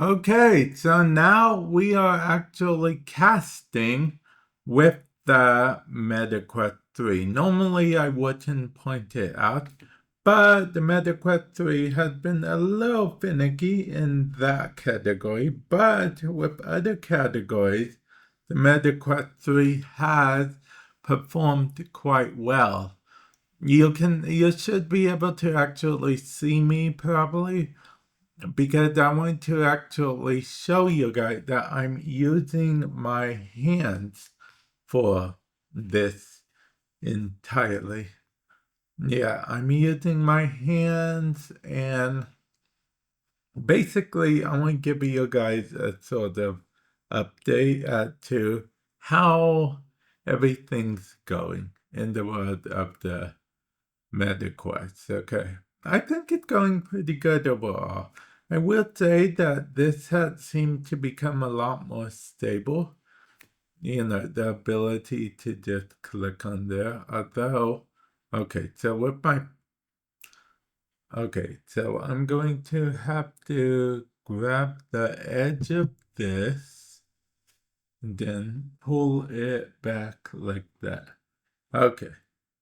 Okay, so now we are actually casting with the MetaQuest 3. Normally I wouldn't point it out, but the MetaQuest 3 has been a little finicky in that category, but with other categories, the MetaQuest 3 has performed quite well. You should be able to actually see me probably, because I want to actually show you guys that I'm using my hands for this entirely. Yeah, I'm using my hands, and basically I want to give you guys a sort of update as to how everything's going in the world of the MetaQuest. Okay. I think it's going pretty good overall. I will say that this has seemed to become a lot more stable. The ability to just click on there. Although, okay, so I'm going to have to grab the edge of this and then pull it back like that. Okay.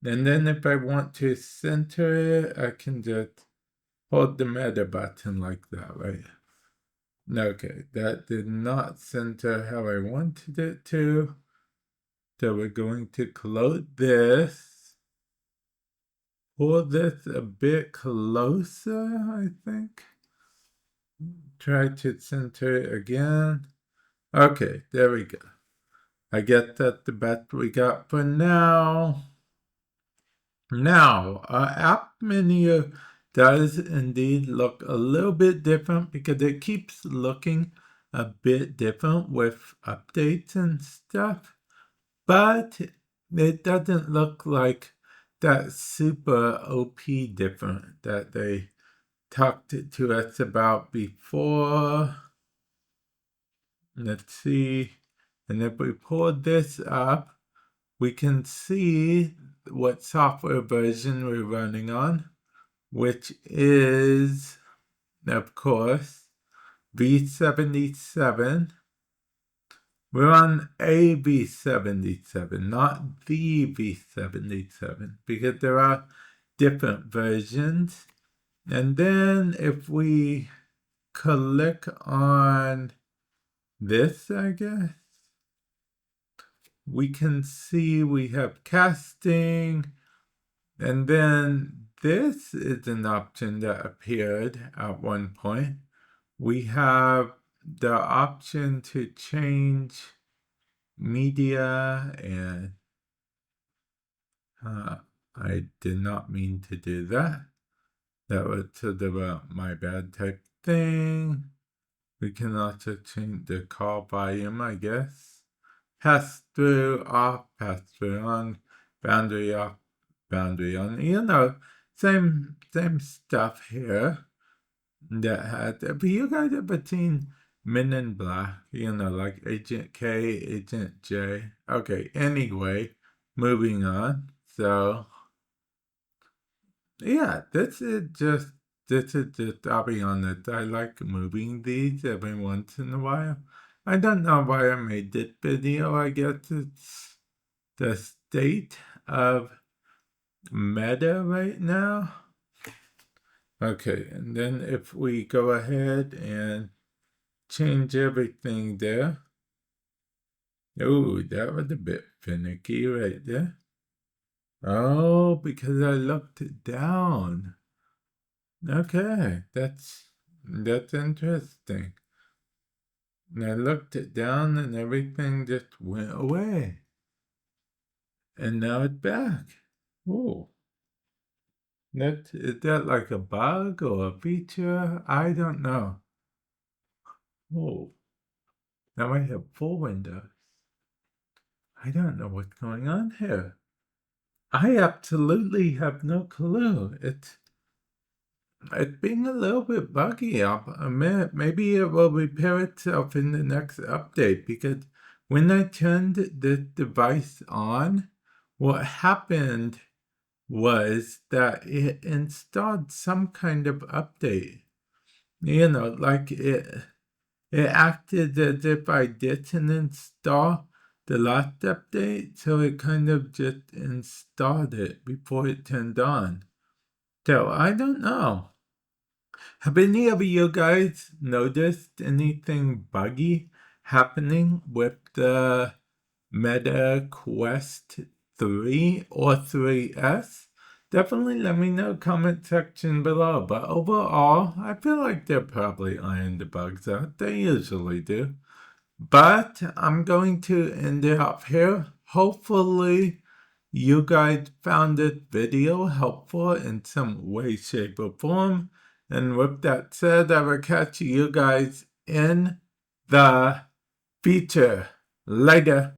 And then if I want to center it, I can just hold the meta button like that, right? Okay, that did not center how I wanted it to. So we're going to close this. Pull this a bit closer, I think. Try to center it again. Okay, there we go. I guess that's the best we got for now. Now, our app menu does indeed look a little bit different because it keeps looking a bit different with updates and stuff, but it doesn't look like that super OP different that they talked to us about before. Let's see, and if we pull this up, we can see what software version we're running on, which is, of course, V77. We're on a V77, not the V77, because there are different versions. And then if we click on this, I guess, we can see we have casting, and then this is an option that appeared at one point. We have the option to change media, and I did not mean to do that. That was sort of a my bad type thing. We can also change the call volume, I guess. Pass through off, pass through on, boundary off, boundary on. Same stuff here. That had, but you guys ever seen Men in Black? Like Agent K, Agent J. Okay, anyway, moving on. So, yeah, this is just, I'll be honest, I like moving these every once in a while. I don't know why I made this video. I guess it's the state of meta right now. Okay, and then if we go ahead and change everything there. Oh, that was a bit finicky right there. Oh, because I looked it down. Okay, that's interesting. And I looked it down and everything just went away. And now it's back. Oh. Is that like a bug or a feature? I don't know. Oh. Now I have 4 windows. I don't know what's going on here. I absolutely have no clue. It's being a little bit buggy. I'll admit, maybe it will repair itself in the next update, because when I turned the device on, what happened was that it installed some kind of update. Like it acted as if I didn't install the last update, so it kind of just installed it before it turned on. So I don't know. Have any of you guys noticed anything buggy happening with the Meta Quest 3 or 3S? Definitely let me know comment section below. But overall, I feel like they're probably ironed the bugs out. They usually do. But I'm going to end it off here. Hopefully you guys found this video helpful in some way, shape, or form. And with that said, I will catch you guys in the future. Later.